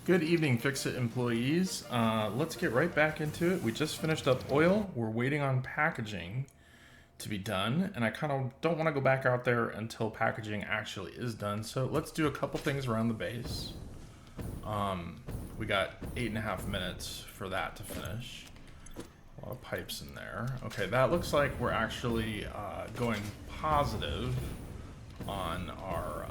Good evening, Fix-It employees. Let's get right back into it. We just finished up oil. We're waiting on packaging to be done, and I kind of don't want to go back out there until packaging actually is done. So let's do a couple things around the base. We got 8.5 minutes for that to finish. A lot of pipes in there. Okay, that looks like we're actually going positive on our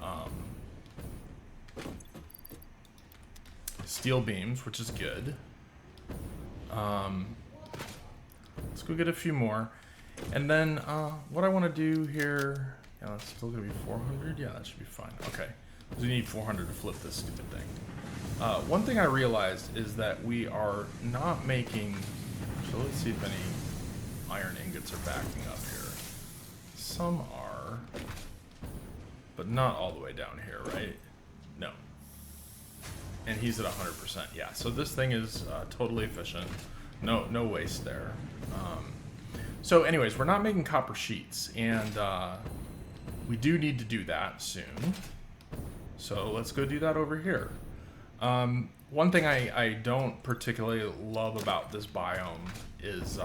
steel beams, which is good. Let's go get a few more. And then what I want to do here, yeah, that's still going to be 400. Yeah, that should be fine. Okay, we need 400 to flip this stupid thing. One thing I realized is that we are not making, so let's see if any iron ingots are backing up here. Some are, but not all the way down here, right? No. And he's at 100%. Yeah, so this thing is totally efficient. No waste there. So anyways, we're not making copper sheets, and we do need to do that soon. So let's go do that over here. One thing I don't particularly love about this biome is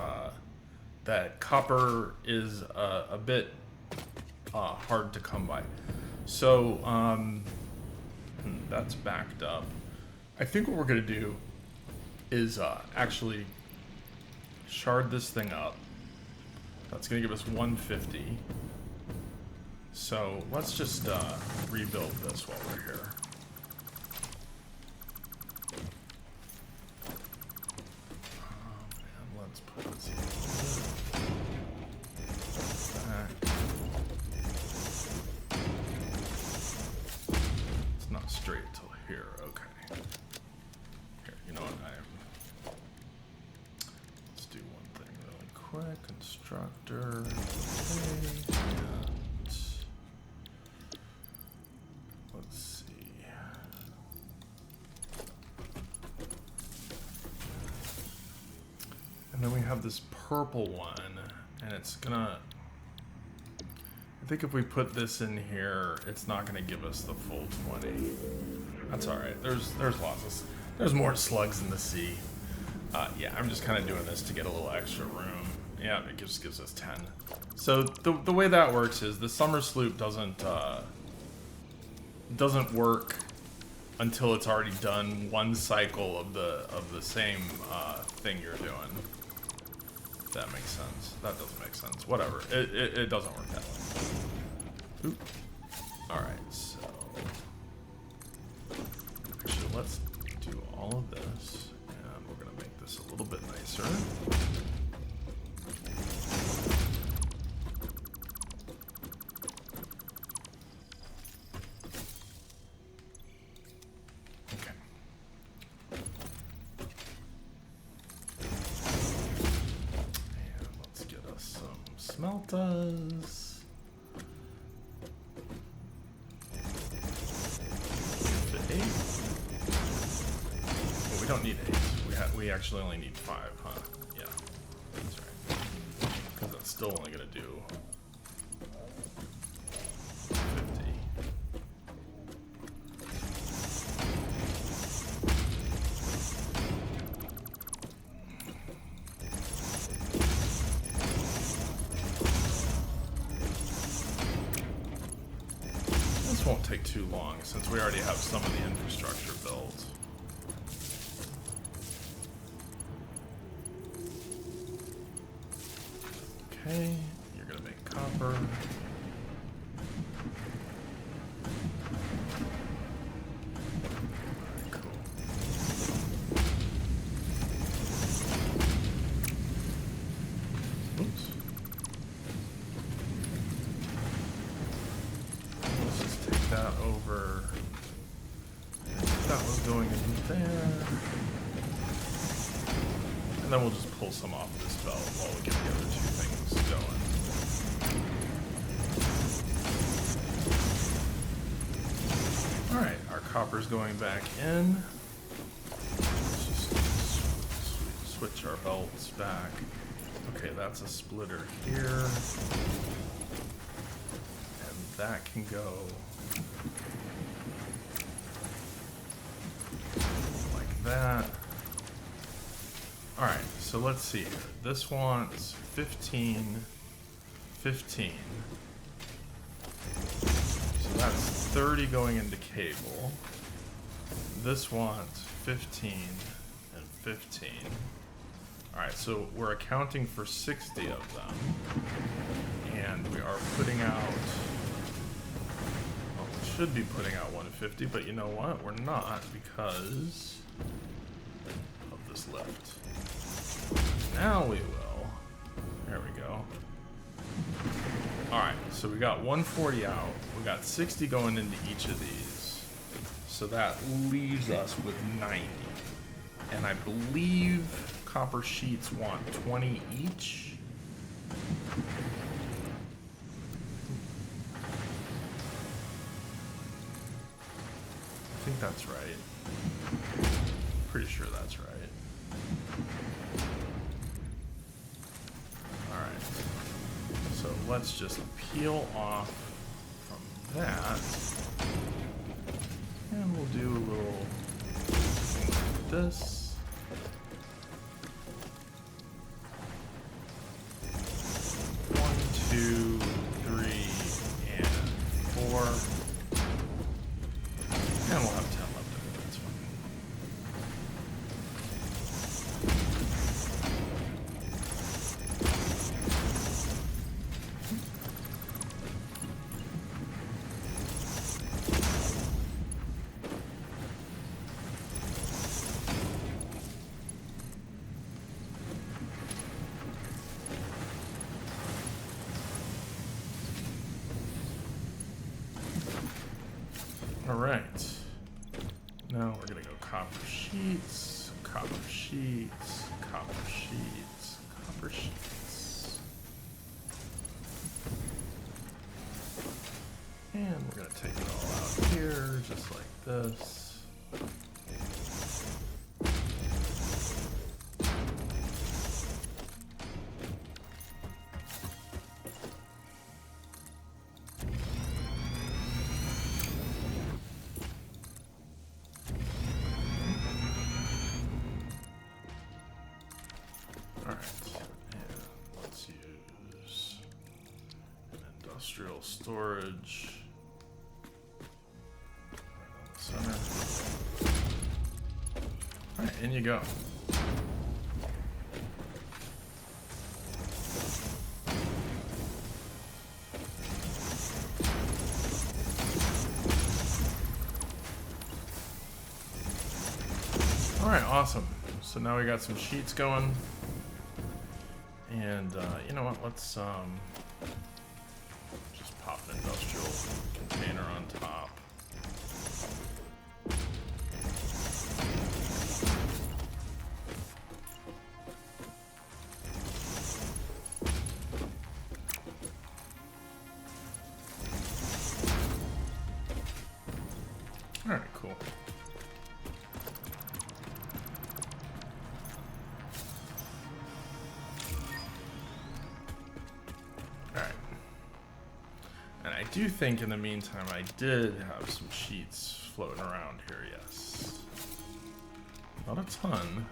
that copper is a bit hard to come by. So that's backed up. I think what we're going to do is actually shard this thing up. That's going to give us 150. So let's just rebuild this while we're here. Oh man, let's put this back. It's not straight till here. Okay. Here, you know what? Let's do one thing really quick. Constructor. Okay. And let's see. And then we have this purple one, and it's gonna. I think if we put this in here, it's not gonna give us the full 20. That's all right. There's lots of. There's more slugs in the sea. Yeah, I'm just kind of doing this to get a little extra room. Yeah, it just gives us 10. So the way that works is the summer sloop doesn't work until it's already done one cycle of the same thing you're doing. If that makes sense. That doesn't make sense. Whatever. It doesn't work that way. Oop. All right. So actually, let's do all of this, and we're gonna make this a little bit nicer. Smelters. The 8. Well, we don't need 8. We actually only need 5, huh? Yeah, that's right. Because that's still only gonna do 50. Won't take too long since we already have some of the infrastructure built. Okay, you're gonna make copper. Alright, cool. Oops. That over. That was going in there. And then we'll just pull some off this belt while we get the other two things going. Alright, our copper's going back in. Let's just switch our belts back. Okay, that's a splitter here. And that can go that. Alright, so let's see here. This wants 15, 15. So that's 30 going into cable. This wants 15 and 15. Alright, so we're accounting for 60 of them. And we are putting out... Well, we should be putting out 150, but you know what? We're not because of this lift. Now we will. There we go. Alright, so we got 140 out. We got 60 going into each of these. So that leaves us with 90. And I believe copper sheets want 20 each. I think that's right. Pretty sure that's right. Alright. So let's just peel off from that. And we'll do a little like this. 1, 2, 3, and 4. And we'll have 10 left over, that's fine. Alright. Now we're gonna go copper sheets, copper sheets, copper sheets, copper sheets. And we're gonna take it all out here, just like this. Industrial storage. Right on the center. Alright, in you go. Alright, awesome. So now we got some sheets going. And you know what, let's just pop an industrial container on top. Alright, cool. I do think in the meantime I did have some sheets floating around here, yes. Not a ton.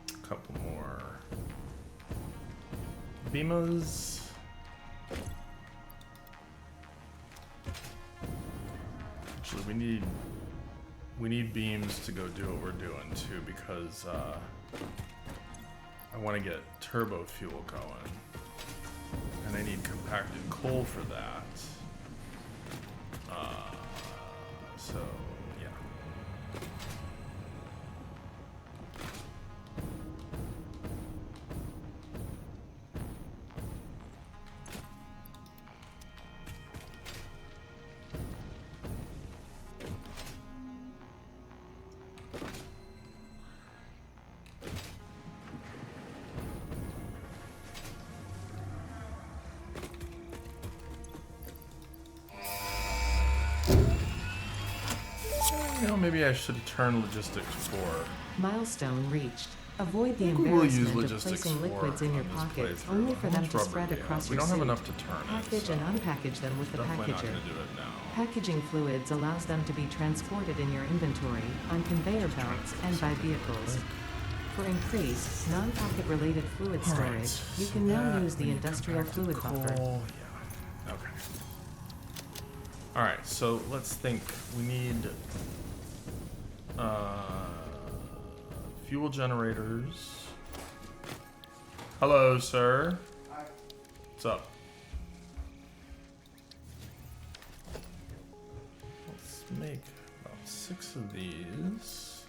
A couple more Beamas. We need beams to go do what we're doing too, because I want to get turbo fuel going, and I need compacted coal for that. So yeah. maybe I should turn logistics 4. Milestone reached. Avoid the We'll use embarrassment of logistics placing 4 liquids in your on this pockets playthrough. only How for them much to rubber spread do we across have? We your don't have suit. enough to turn it, Package so and unpackage them with the definitely not packager. going to do it now. Packaging fluids allows them to be transported in your inventory, on conveyor belts, and by vehicles. For increased, non-pocket related fluid storage, you can now use the industrial fluid buffer. Yeah. Okay. Alright, so let's think. We need fuel generators. Hello, sir. Hi. What's up? Let's make about 6 of these.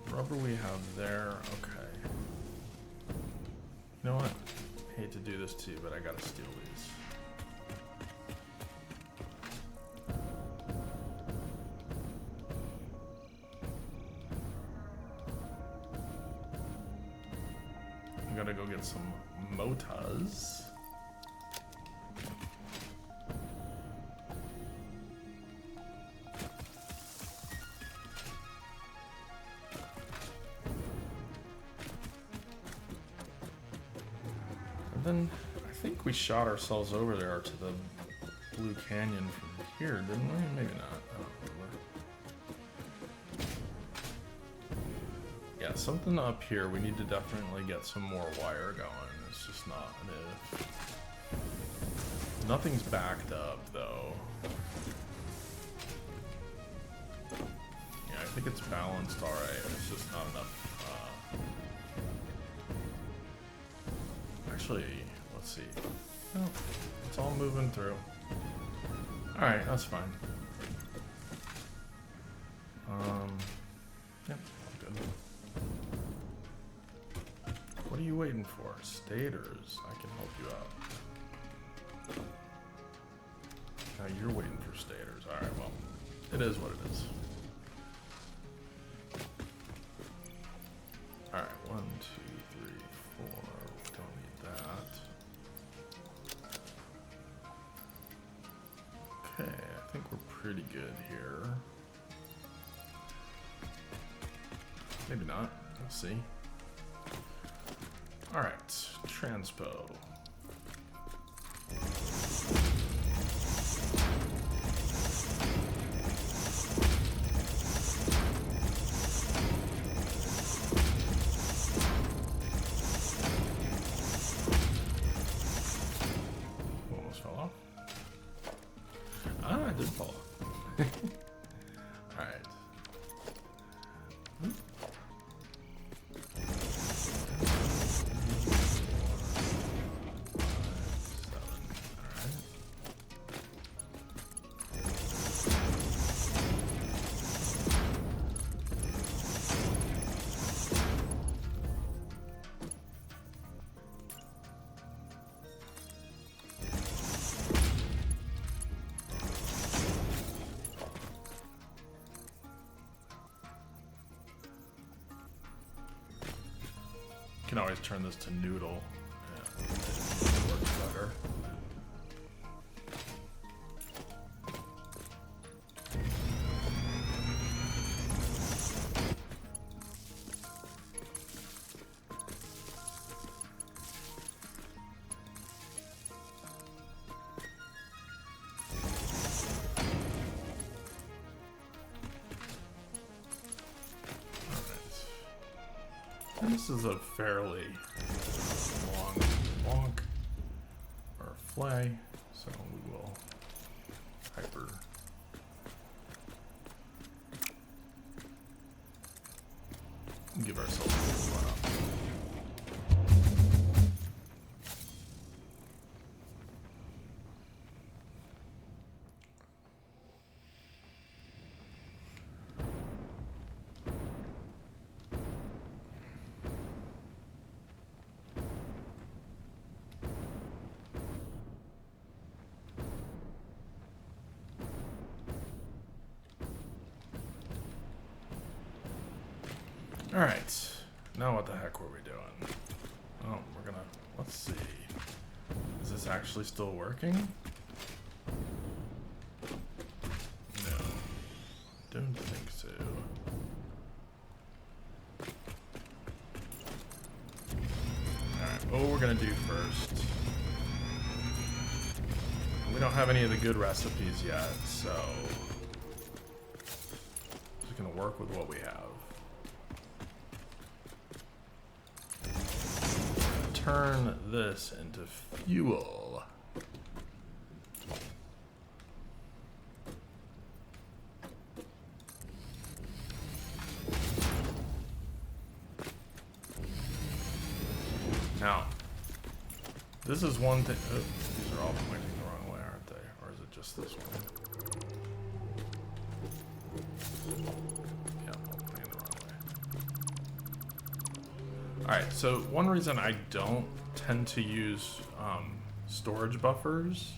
The rubber we have there. Okay. You know what? I hate to do this to you, but I gotta steal these. I'm gonna go get some motas. And then I think we shot ourselves over there to the Blue Canyon from here, didn't we? Maybe not. I don't remember. Yeah, something up here. We need to definitely get some more wire going. It's just not enough. Nothing's backed up though. Yeah, I think it's balanced alright. It's just not enough. Actually, let's see. Oh, it's all moving through. Alright, that's fine. Yep, good. What are you waiting for? Stators. I can help you out. Now you're waiting for stators. Alright, well, it is what it is. Alright, 1, 2, 3, 4. Don't need that. Okay, I think we're pretty good here. Maybe not. We'll see. Alright, transpo. Almost fell off. Ah, I did fall off. Alright. Can always turn this to noodle. Yeah, it works better. This is a fairly long bonk or flay, so we will hyper. Give ourselves a little run up. Alright, now what the heck were we doing? Oh, we're gonna, let's see. Is this actually still working? No. don't think so. Alright, what we're gonna do first. We don't have any of the good recipes yet, so just gonna work with what we have. Turn this into fuel. Now, this is one thing. Oh, these are all pointing the wrong way, aren't they? Or is it just this one? Yeah, all pointing the wrong way. Alright, so one reason I don't tend to use storage buffers,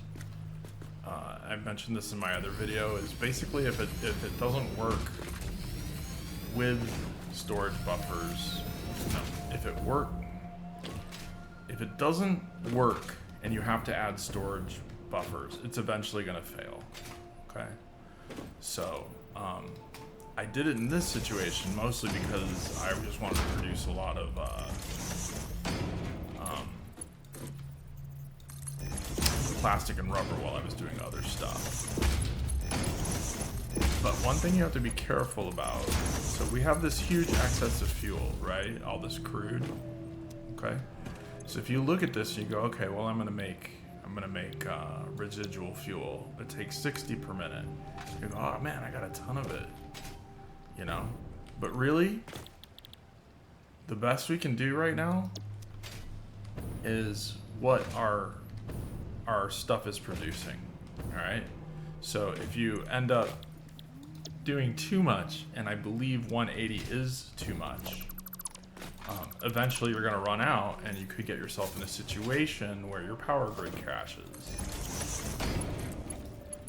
I mentioned this in my other video, is basically if it doesn't work with storage buffers, no, if it doesn't work and you have to add storage buffers, it's eventually going to fail. Okay, so I did it in this situation mostly because I just wanted to produce a lot of plastic and rubber while I was doing other stuff. But one thing you have to be careful about, so we have this huge excess of fuel, right? All this crude, okay? So if you look at this and you go, okay, well I'm gonna make residual fuel. It takes 60 per minute. You go, oh man, I got a ton of it, you know? But really, the best we can do right now is what our stuff is producing, all right? So if you end up doing too much, and I believe 180 is too much, eventually you're gonna run out and you could get yourself in a situation where your power grid crashes.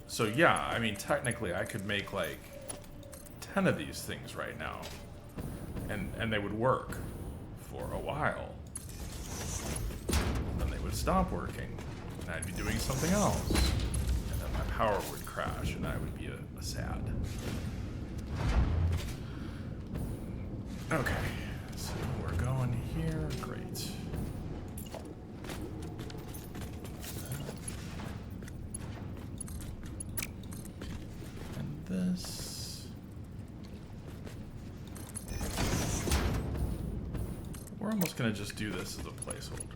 So yeah, I mean, technically I could make like 10 of these things right now, and they would work for a while. Then they would stop working, and I'd be doing something else, and then my power would crash, and I would be a sad. Okay, so we're going here. Great. And this. We're almost gonna just do this as a placeholder.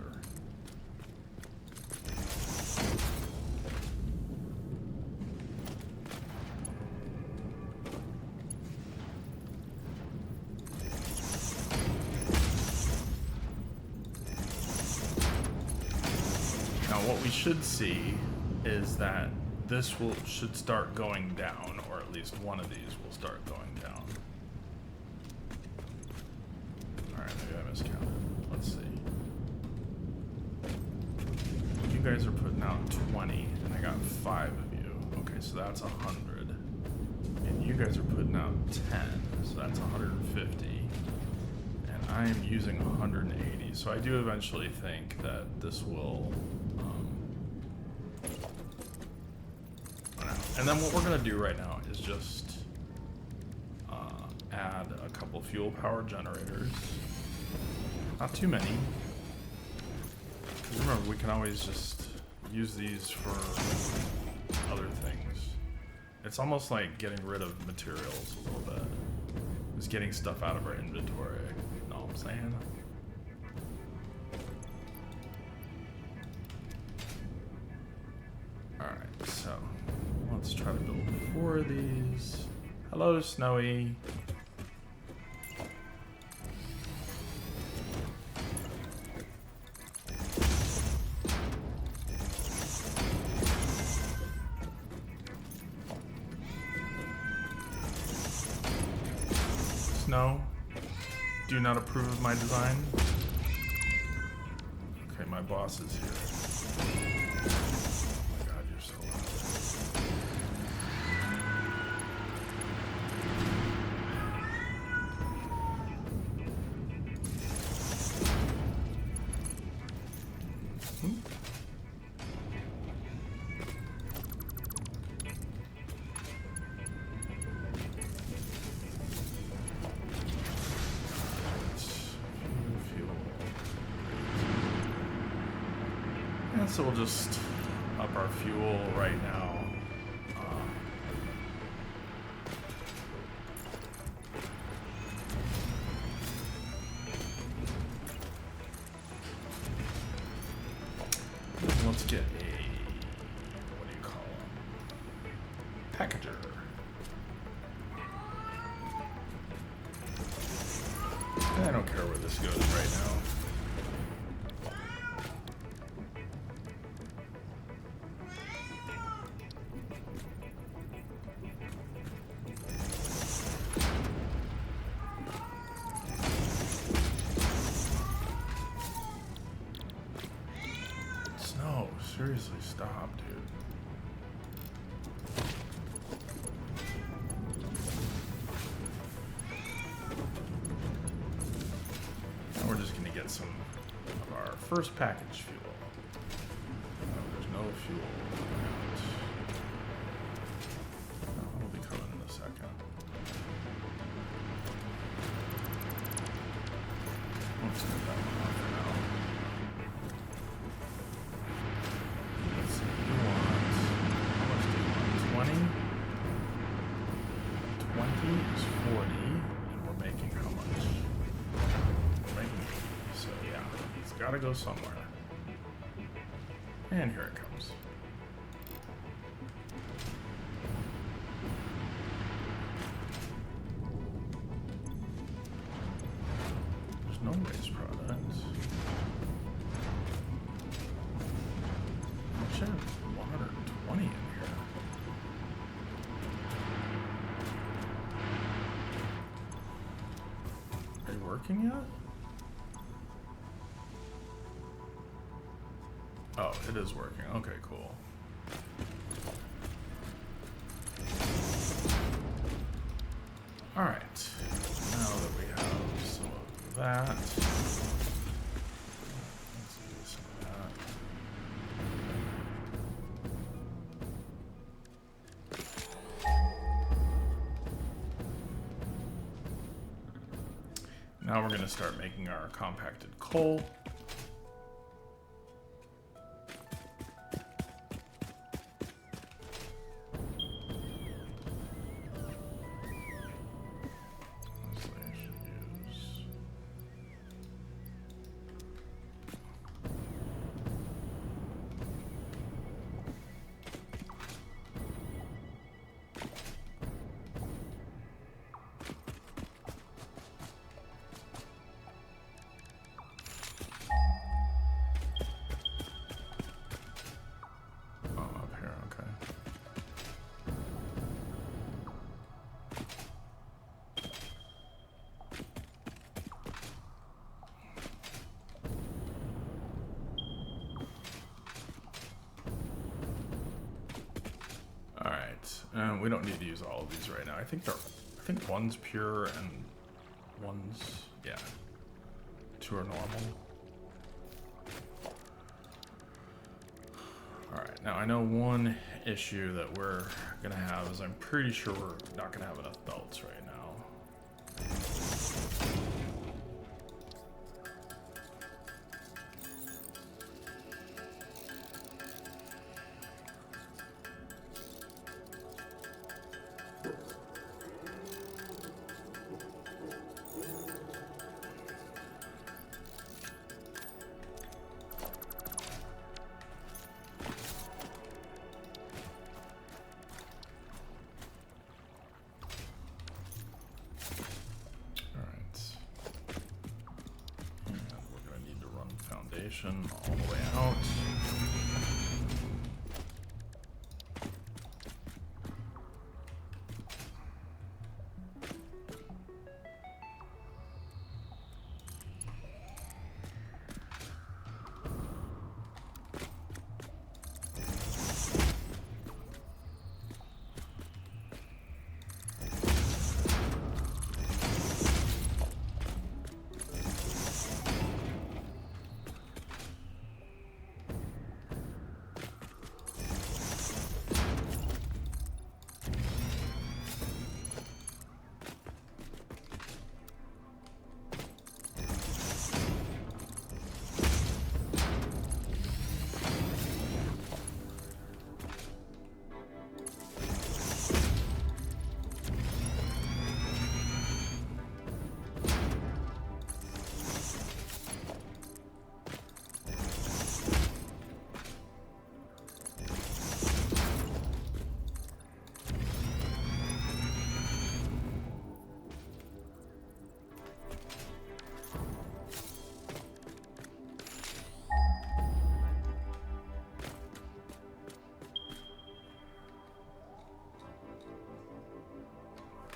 What we should see is that this should start going down, or at least one of these will start going down. Alright, maybe I miscounted. Let's see. You guys are putting out 20, and I got 5 of you. Okay, so that's 100. And you guys are putting out 10, so that's 150. And I am using 180, so I do eventually think that this will... And then what we're going to do right now is just add a couple fuel power generators. Not too many. Because remember, we can always just use these for other things. It's almost like getting rid of materials a little bit. Just getting stuff out of our inventory. You know what I'm saying? Alright, so... let's try to build 4 of these. Hello, Snowy. Snow, do you not approve of my design? Okay, my boss is here. So we'll just up our fuel right now. Let's get a, what do you call them? Packager. I don't care where this goes right now. Snow, seriously, stop, dude. We're just going to get some of our first package fuel. There's no fuel. We'll be coming in a second. Let's move that one off for now. Let's see. How much do you want? 20? 20 is 40, and we're making how much? So yeah, it's got to go somewhere. And here it comes. There's no waste products. I should have 120 in here. Are you working yet? Oh, it is working. Okay, cool. All right. Now that we have some of that, let's do some of that. Now we're going to start making our compacted coal. And we don't need to use all of these right now. I think one's pure and one's, yeah, 2 are normal. All right, now I know one issue that we're gonna have is I'm pretty sure we're not gonna have enough belts right now. All the way out.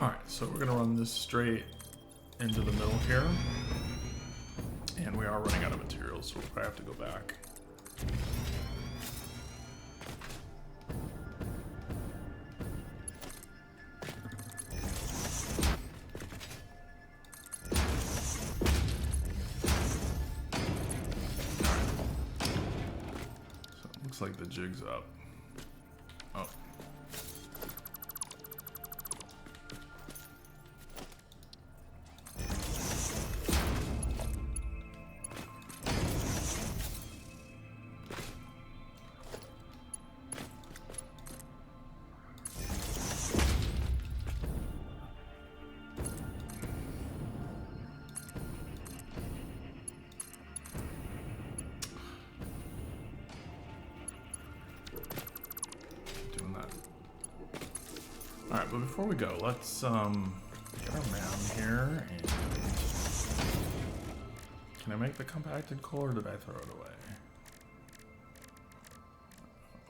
Alright, so we're going to run this straight into the middle here. And we are running out of materials, so we'll probably have to go back. So it looks like the jig's up. Oh. Alright, but before we go, let's get our mound here, and can I make the compacted coal, or did I throw it away?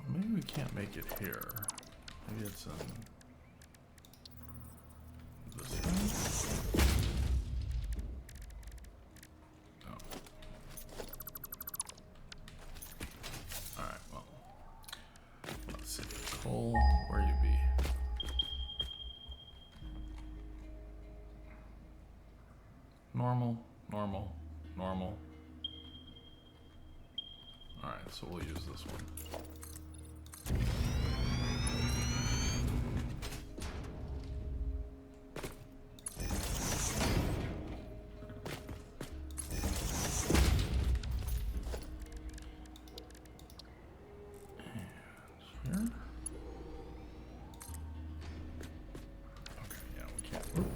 Maybe we can't make it here. Maybe it's in this thing? Oh. Alright, well, let's see. Coal, where you be? Normal, normal, normal. Alright, so we'll use this one. And here. Okay, yeah, we can't. Oop.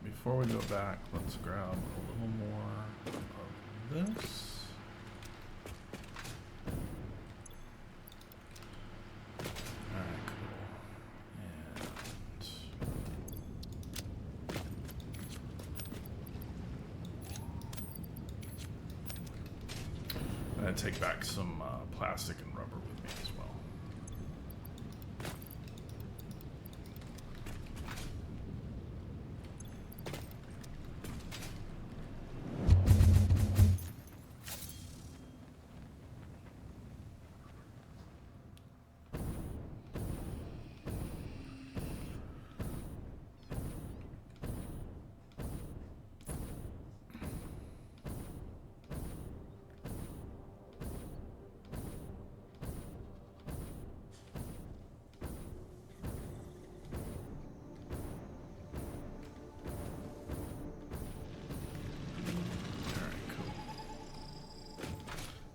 Before we go back, let's grab a little more of this. Alright, cool. And I'm gonna take back some plastic and rubber with me as well.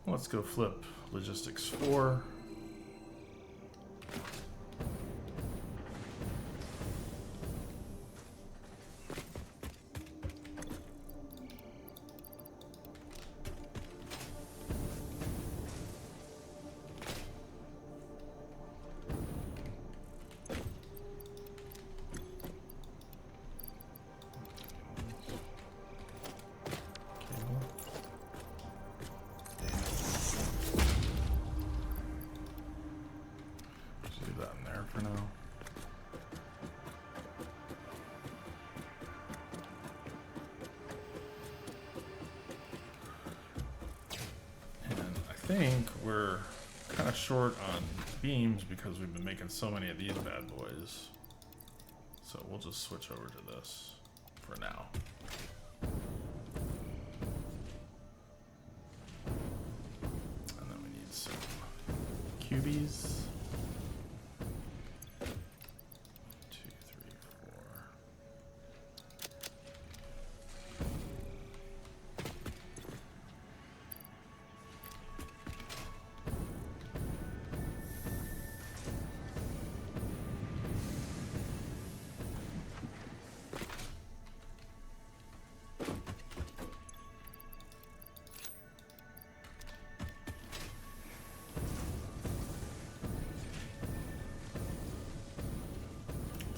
Let's go flip logistics 4. I think we're kind of short on beams because we've been making so many of these bad boys. So we'll just switch over to this for now. And then we need some cubies. 1, 2, 3, 4.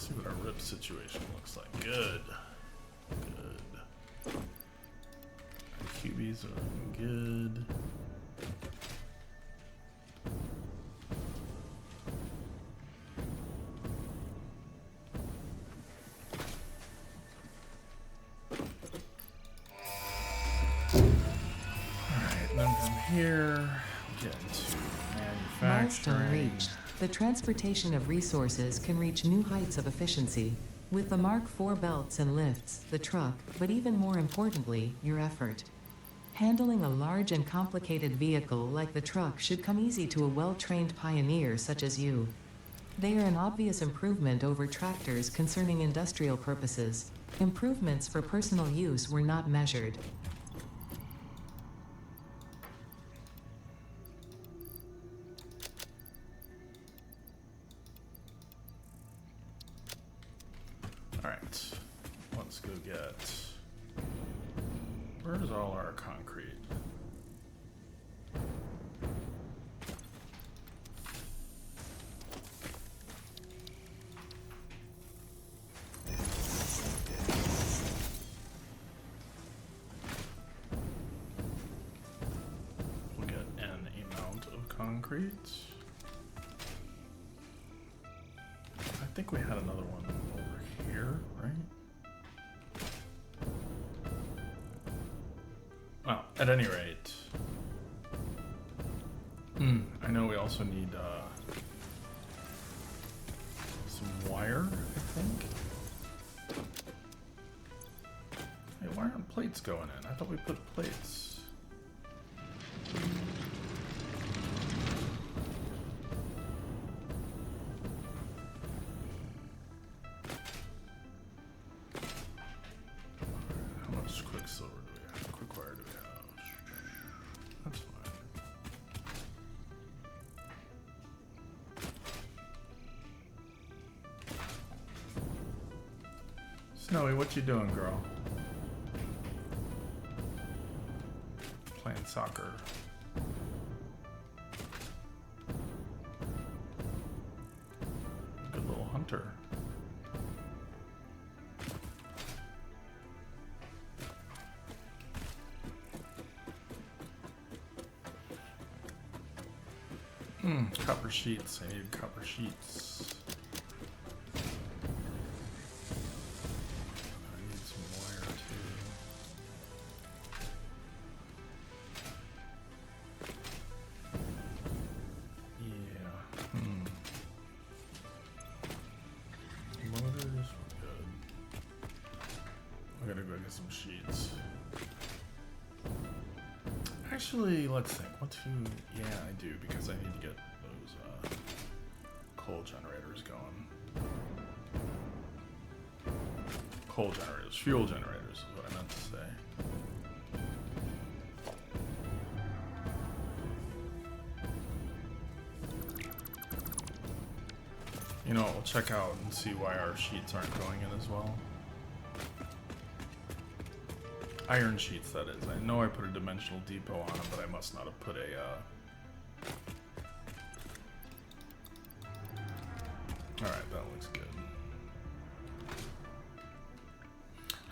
see what our rip situation looks like. Good. Good. Our QBs are looking good. Alright, then from here, we get into Milestone manufacturing. reached. The transportation of resources can reach new heights of efficiency. With the Mark IV belts and lifts, the truck, but even more importantly, your effort. Handling a large and complicated vehicle like the truck should come easy to a well-trained pioneer such as you. They are an obvious improvement over tractors concerning industrial purposes. Improvements for personal use were not measured. Alright, let's go get... Where's all our concrete? We'll get an amount of concrete. I think we had another one over here, right? Well, at any rate, I know we also need some wire, I think. Hey, why aren't plates going in? I thought we put plates. How much quicksilver do we have? Quick wire do we have? That's fine. Snowy, what you doing, girl? Playing soccer. Good little hunter. Copper sheets. I need copper sheets. I need some wire too. Yeah. Motors were good. I gotta go get some sheets. Actually, let's think. What to? Yeah, I do, because I need to get those coal generators going. Coal generators, fuel generators is what I meant to say. You know, we'll check out and see why our sheets aren't going in as well. Iron sheets, that is. I know I put a dimensional depot on them, but I must not have put a, Alright, that looks good.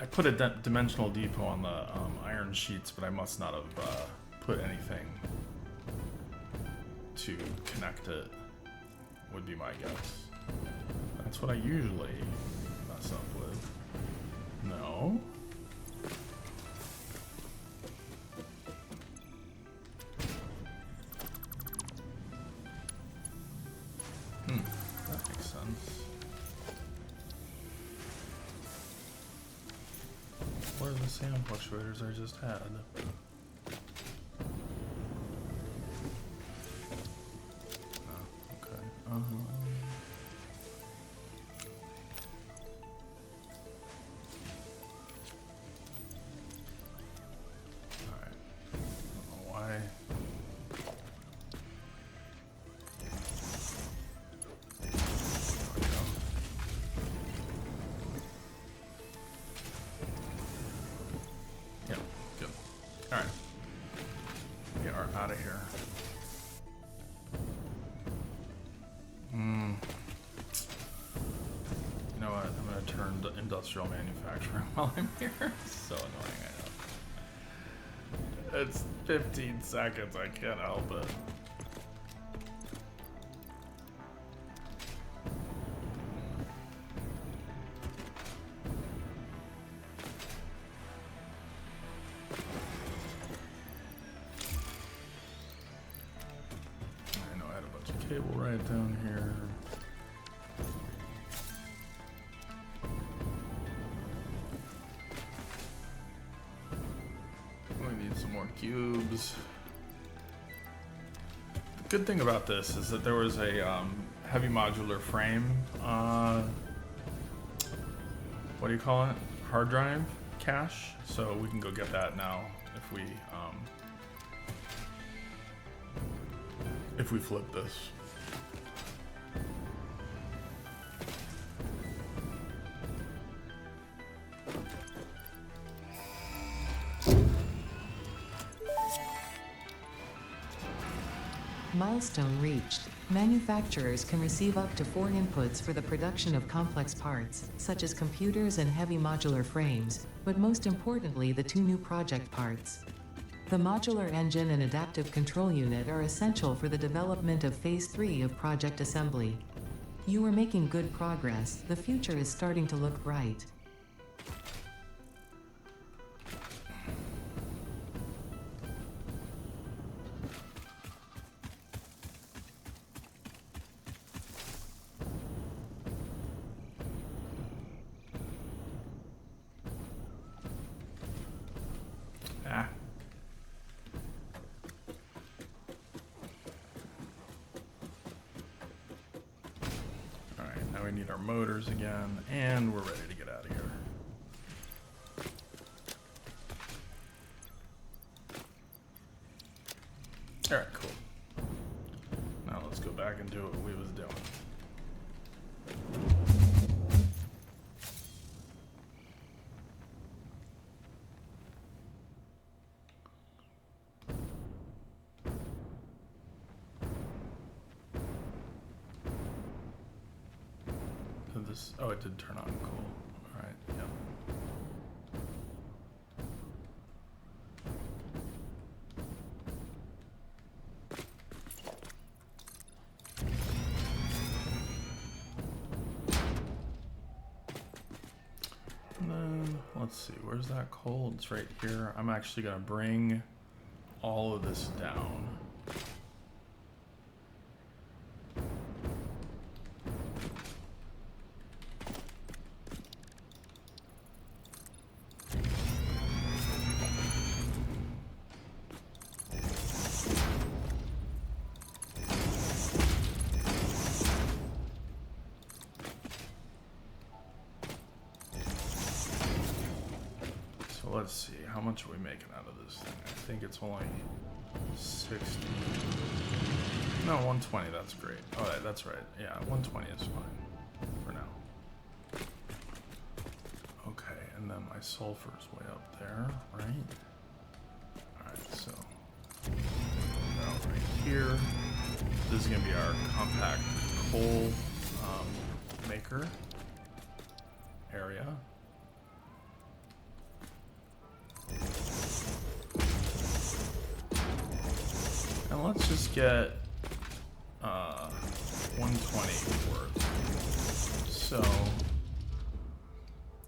I put a dimensional depot on the iron sheets, but I must not have put anything to connect it, would be my guess. That's what I usually mess up with. No? That makes sense. What are the sand fluctuators I just had? Oh, okay. Alright. I don't know why. Yep, good. Alright. industrial manufacturing while I'm here. It's so annoying, I know. It's 15 seconds, I can't help it. I know I had a bunch of cable right down here. Cubes. The good thing about this is that there was a heavy modular frame, what do you call it? Hard drive cache. So we can go get that now if we flip this. Milestone reached. Manufacturers can receive up to 4 inputs for the production of complex parts, such as computers and heavy modular frames, but most importantly the 2 new project parts. The modular engine and adaptive control unit are essential for the development of Phase 3 of project assembly. You are making good progress. The future is starting to look bright. We need our motors again, and we're ready to get out of here. Alright, cool. Now let's go back and do what we was doing. Oh, it did turn on. Cool. All right. Yep. And then let's see. Where's that coal? It's right here. I'm actually gonna bring all of this down. Let's see, how much are we making out of this thing? I think it's only 60. No, 120, that's great. Oh, that's right. Yeah, 120 is fine for now. Okay, and then my sulfur's way up there, right? Alright, so now right here. This is going to be our compact coal maker area. And let's just get 120 worth. So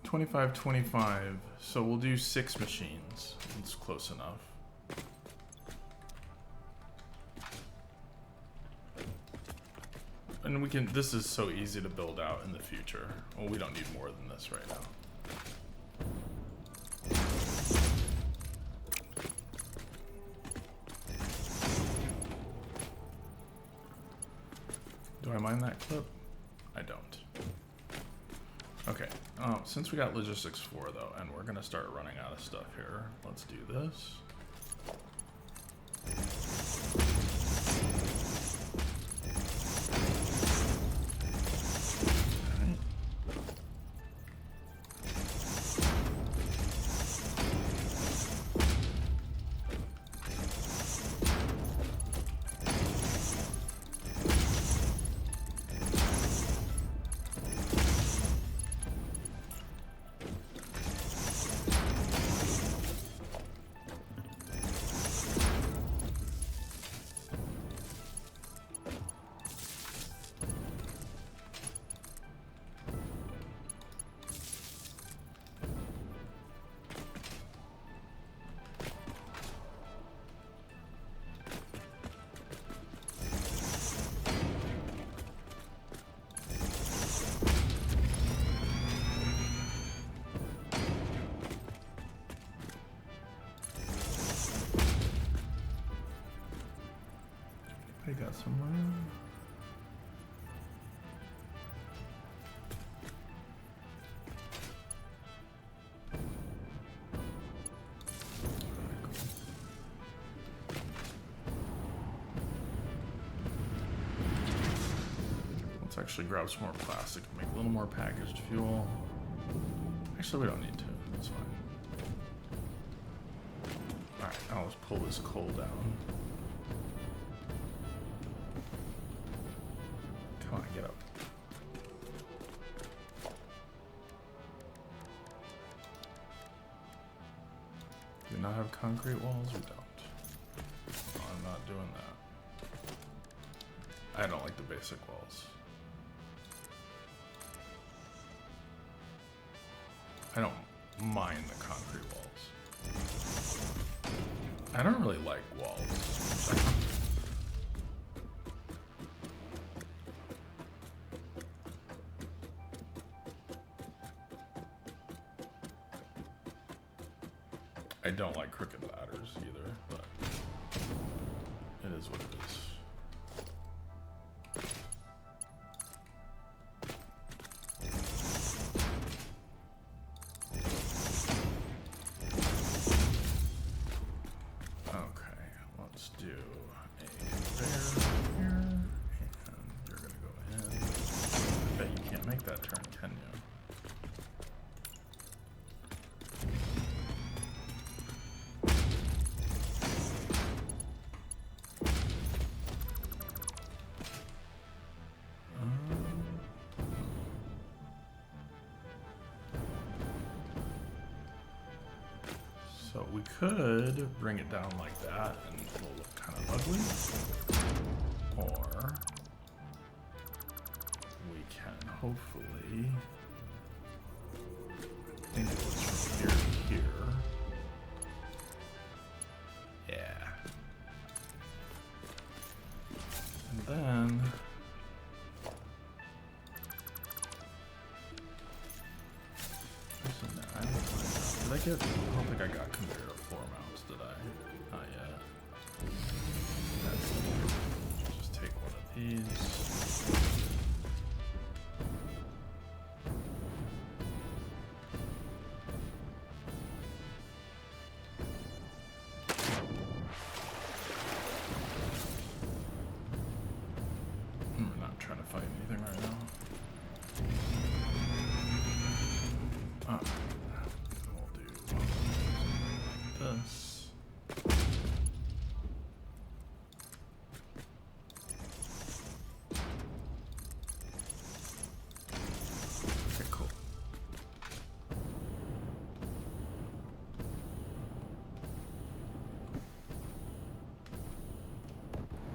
25, 25. So we'll do 6 machines. It's close enough. And we can, this is so easy to build out in the future. Well, we don't need more than this right now. Do I mind that clip? I don't. Okay, since we got logistics 4 though, and we're gonna start running out of stuff here, let's do this. got some room. Let's actually grab some more plastic to make a little more packaged fuel. Actually, we don't need to. That's fine. Alright, now let's pull this coal down. Come on, get up. Do we not have concrete walls? We don't. No, I'm not doing that. I don't like the basic walls. I don't mind the concrete walls. I don't really like walls. I don't like crooked ladders either, but it is what it is. So we could bring it down like that and it'll look kind of ugly. Or we can hopefully, I think it was from here to here. Yeah. And then did I don't think I got conveyor floor mounts, did I? Not yet. Just take one of these. We're not trying to fight anything right now. This. Okay, cool.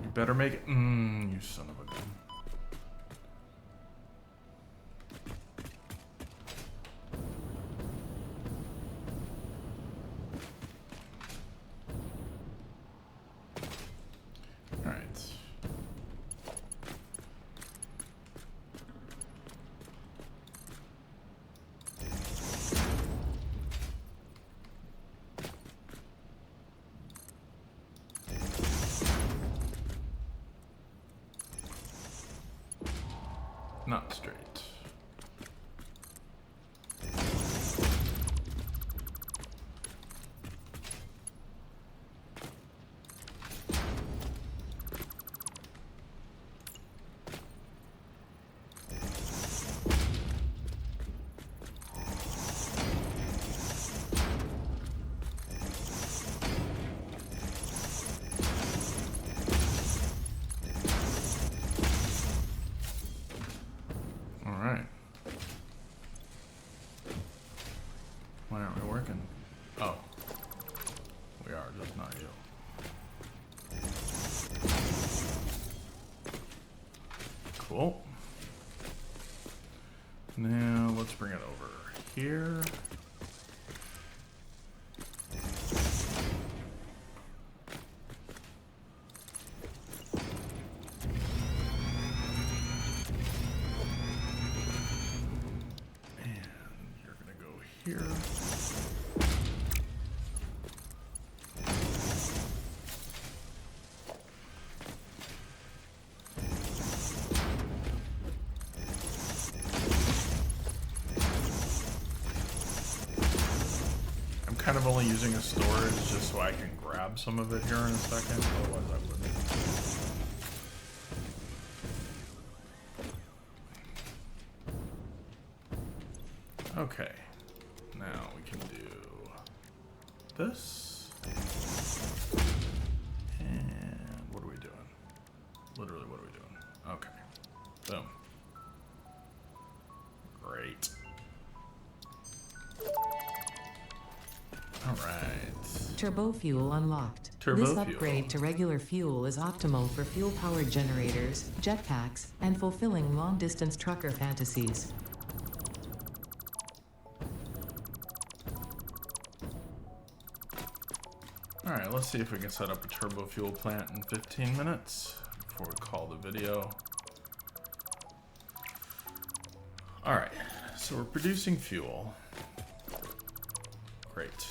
You better make it. You son of a gun. Not straight. Why aren't we working? Oh. We are, just not you. Cool. Now let's bring it over here. Here. kind of only using a storage just so I can grab some of it here in a second. Otherwise I wouldn't. Okay. Now we can do this. And what are we doing? Literally, what are we doing? Okay. Boom. Great. Alright. Turbo fuel unlocked. Turbo This fuel. upgrade to regular fuel is optimal for fuel-powered generators, jetpacks, and fulfilling long-distance trucker fantasies. Alright, let's see if we can set up a turbo fuel plant in 15 minutes before we call the video. Alright, so we're producing fuel. Great.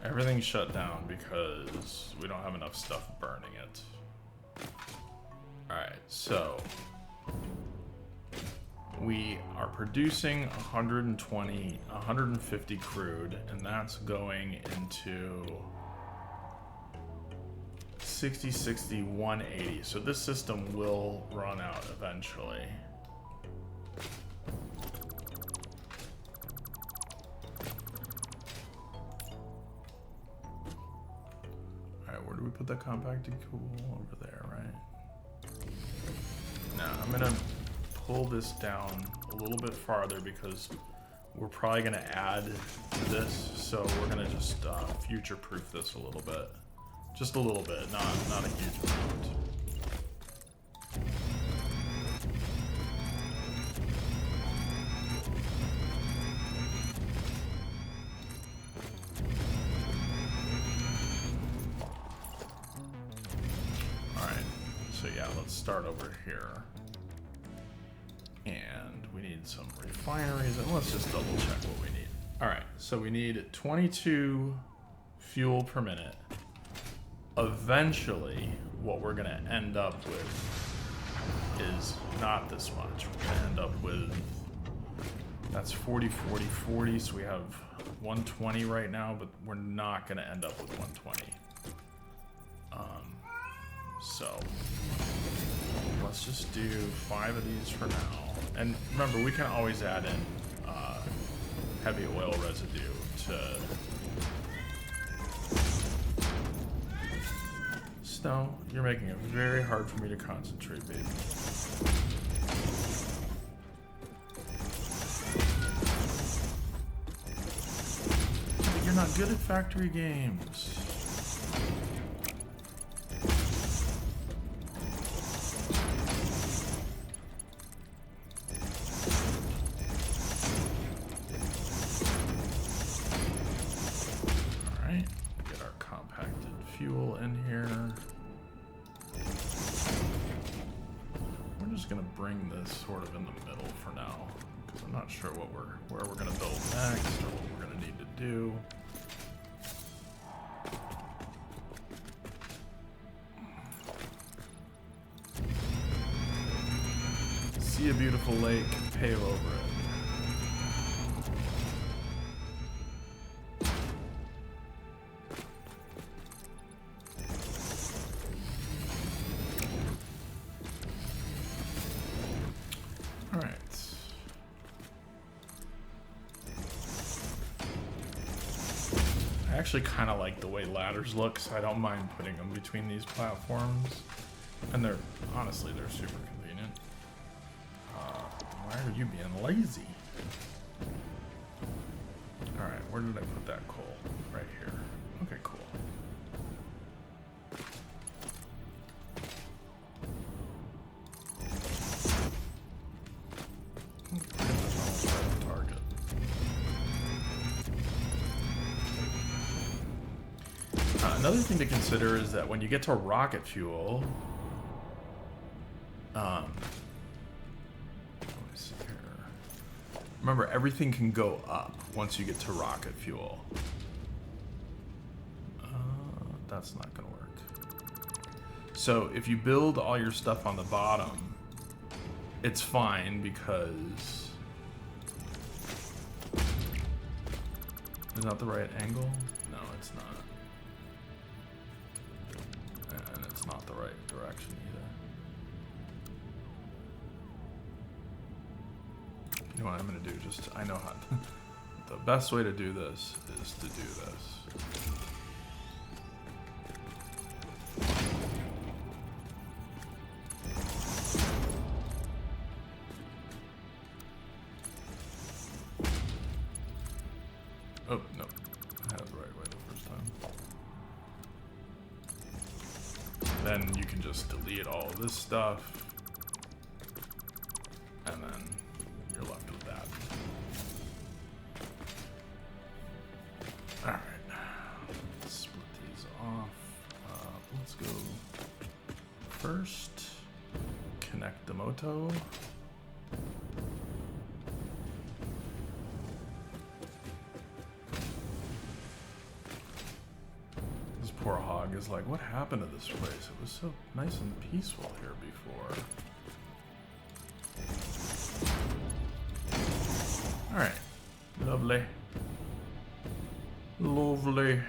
Everything's shut down because we don't have enough stuff burning it. Alright, so we are producing 150 crude, and that's going into 60, 60, 180. So this system will run out eventually. Alright, where do we put the compacted cool? Over there, right? Now, I'm gonna pull this down a little bit farther because we're probably going to add to this, so we're going to just future-proof this a little bit. Just a little bit, not a huge amount. Alright, so yeah, let's start over here. And we need some refineries, and let's just double check what we need. Alright, so we need 22 fuel per minute. Eventually, what we're gonna end up with is not this much. We're gonna end up with, that's 40, 40, 40, so we have 120 right now, but we're not gonna end up with 120. So let's just do 5 of these for now. And remember, we can always add in heavy oil residue to Snow. You're making it very hard for me to concentrate, baby. But you're not good at factory games. Bring this sort of in the middle for now, because I'm not sure where we're going to build next or what we're going to need to do. See a beautiful lake, pave over it. I actually kind of like the way ladders look, so I don't mind putting them between these platforms. And they're, honestly, they're super convenient. Why are you being lazy? Alright, where did I put that coal? Right here. Okay, cool. Another thing to consider is that when you get to rocket fuel, let me see here. Remember, everything can go up once you get to rocket fuel. That's not going to work. So if you build all your stuff on the bottom, it's fine because Is that the right angle? No, it's not. And it's not the right direction either. You know what I'm gonna do? Just, I know how. The best way to do this is to do this. Oh, no. I had it the right way the first time. Then you can just delete all of this stuff. And then you're left with that. Alright. Let's split these off. Let's go first. Connect the moto. Poor hog is like, what happened to this place? It was so nice and peaceful here before. Alright. Lovely. Lovely.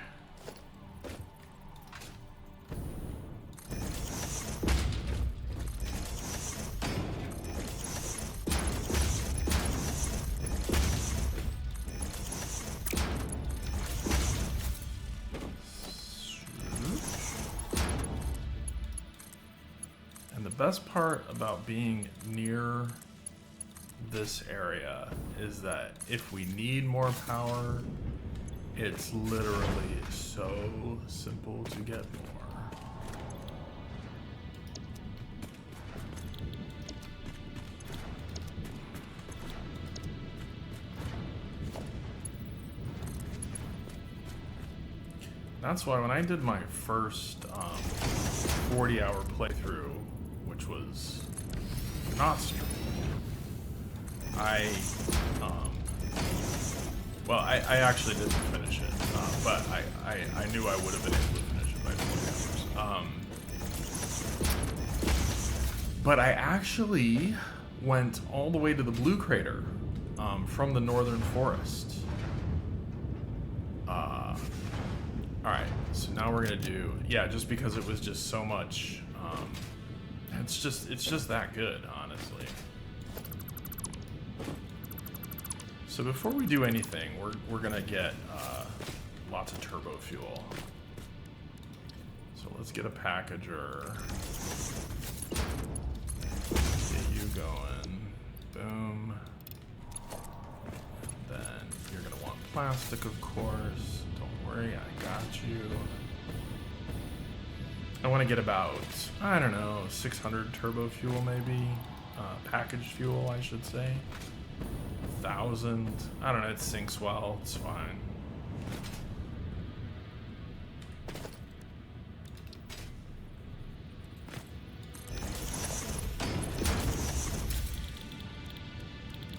The best part about being near this area is that if we need more power, it's literally so simple to get more. That's why when I did my first 40-hour playthrough, which was not streamed, I actually didn't finish it, but I knew I would have been able to finish it by 40 hours. But I actually went all the way to the Blue Crater from the Northern Forest. Alright, so now we're gonna do, yeah, just because it was just so much, it's just that good, honestly. So before we do anything, we're gonna get lots of turbo fuel. So let's get a packager. Get you going. Boom. And then you're gonna want plastic, of course. Don't worry, I got you. I want to get about, I don't know, 600 turbo fuel maybe. Packaged fuel, I should say. 1,000. I don't know, it sinks well, it's fine.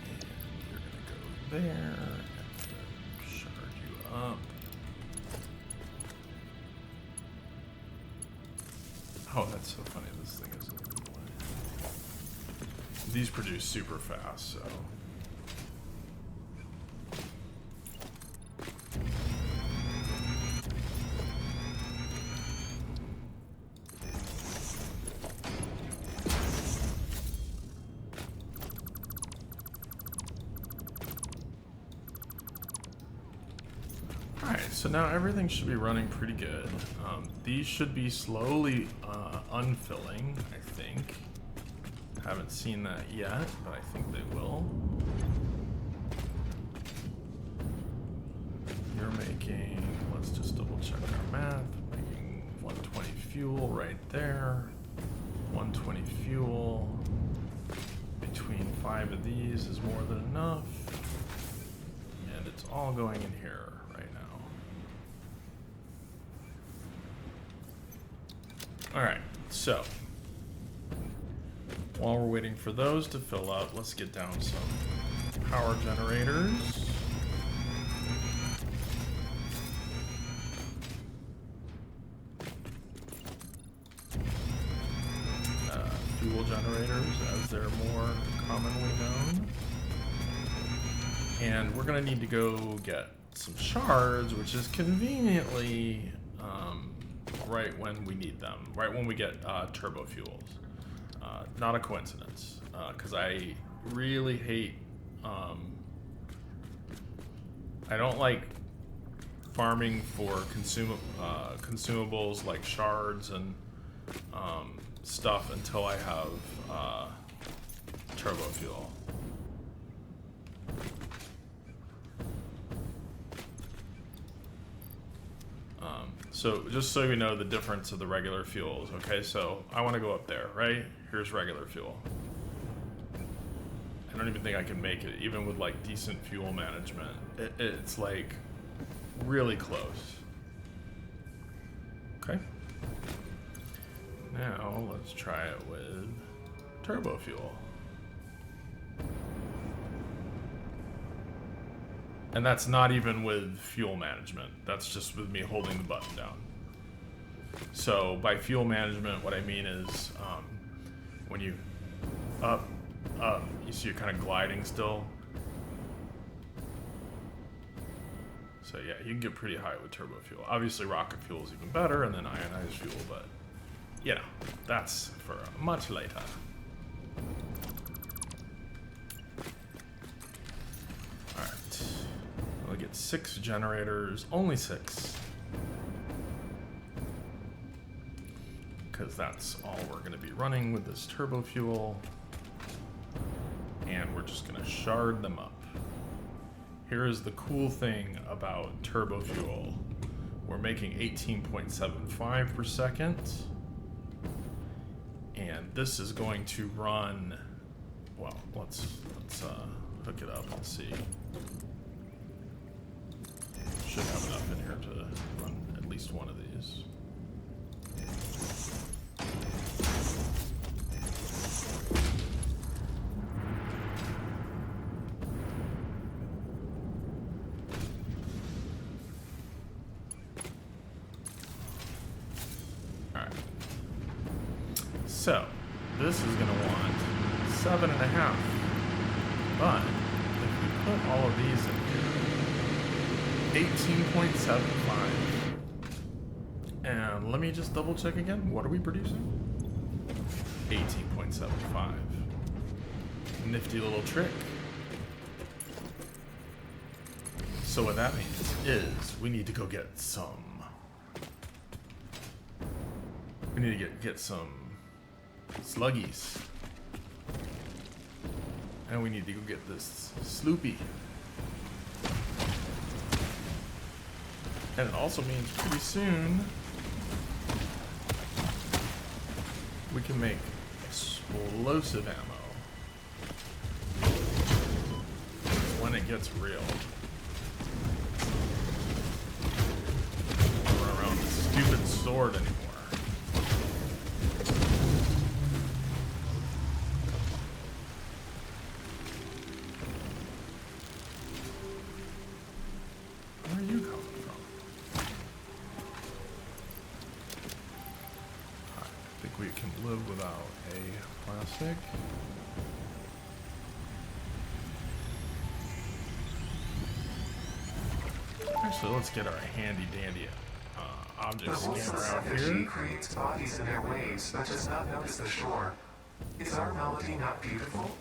And you're going to go there. And charge you up. Oh, that's so funny. This thing is a little way. These produce super fast, so. Alright, so now everything should be running pretty good. These should be slowly unfilling, I think. Haven't seen that yet, but I think they will. You're making, let's just double check our math, making 120 fuel right there. 120 fuel between 5 of these is more than enough. And it's all going in here right now. Alright, so while we're waiting for those to fill up, let's get down some power generators. Fuel generators, as they're more commonly known. And we're gonna need to go get some shards, which is conveniently right when we need them, right when we get turbo fuels. Not a coincidence, because I really hate, I don't like farming for consumables like shards and stuff until I have turbo fuel. So just so you know the difference of the regular fuels, okay? So I want to go up there, right? Here's regular fuel. I don't even think I can make it, even with like decent fuel management. It's like really close. Okay. Now let's try it with turbo fuel. And that's not even with fuel management. That's just with me holding the button down. So by fuel management, what I mean is when you up, you see you're kind of gliding still. So yeah, you can get pretty high with turbo fuel. Obviously rocket fuel is even better, and then ionized fuel, but you know, that's for much later. Alright. We'll get 6 generators, only 6. Because that's all we're going to be running with this turbo fuel. And we're just going to shard them up. Here is the cool thing about turbo fuel. We're making 18.75 per second. And this is going to run, well, let's hook it up and see. Should have enough in here to run at least one of these. Alright. So, this is going to want 7.5. But, if we put all of these in here, 18.75. And let me just double check again. What are we producing? 18.75. Nifty little trick. So what that means is we need to go get some. We need to get some sluggies. And we need to go get this sloopy. And it also means pretty soon we can make explosive ammo. When it gets real. Don't run around with this stupid sword anymore. Where are you coming from? I think we can live without a plastic. Actually, let's get our handy dandy object scanner out here. Creates bodies in their waves, but does not notice the shore. Is our melody not beautiful?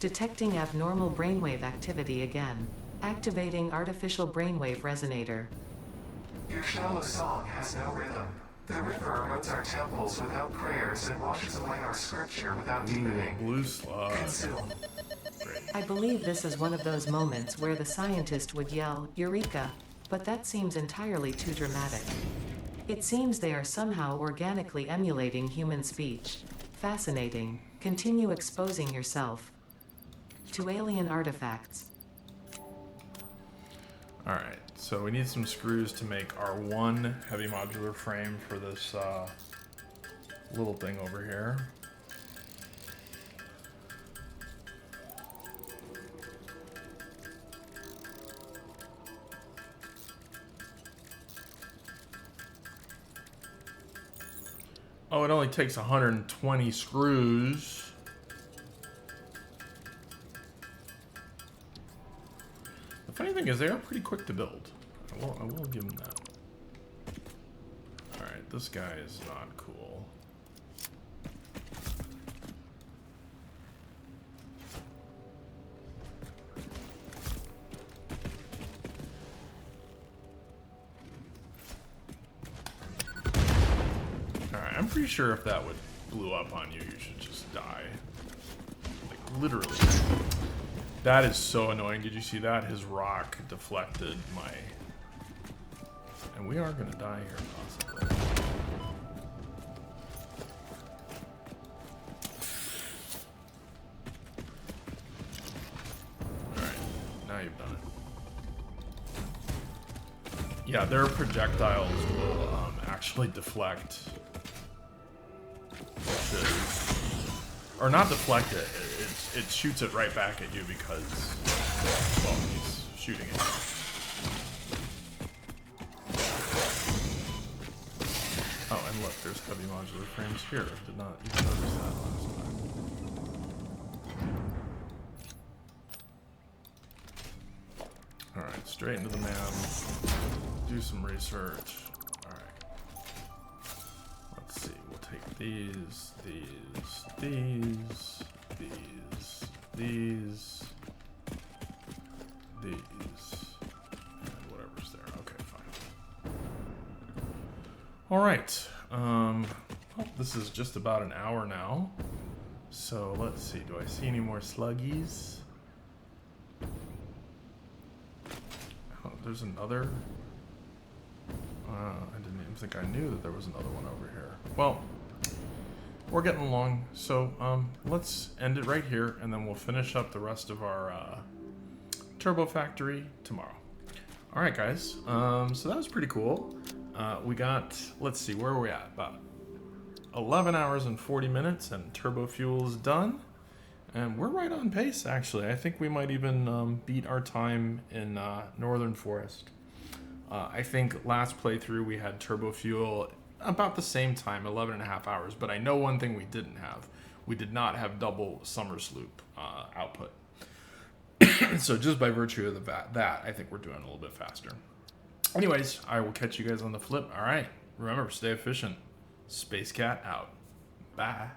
Detecting abnormal brainwave activity again. Activating artificial brainwave resonator. Your shallow song has no rhythm. The river erodes our temples without prayers and washes away our scripture without deepening. Blue slug. Consume. Great. I believe this is one of those moments where the scientist would yell, "Eureka!" But that seems entirely too dramatic. It seems they are somehow organically emulating human speech. Fascinating. Continue exposing yourself to alien artifacts. Alright, so we need some screws to make our one heavy modular frame for this little thing over here. Oh, it only takes 120 screws. The Funny thing is, they are pretty quick to build. I will give them that. Alright, this guy is not cool. Alright, I'm pretty sure if that would blew up on you, you should just die. Like, literally. That is so annoying. Did you see that? His rock deflected my... And we are going to die here, possibly. Alright, now you've done it. Yeah, their projectiles will actually deflect. Or not deflect it. It shoots it right back at you because, well, he's shooting it. Oh, and look, there's heavy modular frames here. Did not even notice that last time. Alright, straight into the man. Do some research. Alright. Let's see, we'll take these, and whatever's there. Okay, fine. Alright. Oh, this is just about an hour now. So let's see, do I see any more sluggies? Oh, there's another. I didn't even think I knew that there was another one over here. Well, we're getting along, so let's end it right here, and then we'll finish up the rest of our Turbo Factory tomorrow. All right, guys. So that was pretty cool. We got, let's see, where are we at? About 11 hours and 40 minutes, and Turbo Fuel is done. And we're right on pace, actually. I think we might even beat our time in Northern Forest. I think last playthrough we had Turbo Fuel about the same time, 11 and a half hours. But I know one thing we didn't have. We did not have double summer sloop output. So just by virtue of that, I think we're doing a little bit faster. Anyways, I will catch you guys on the flip. All right. Remember, stay efficient. Space Cat out. Bye.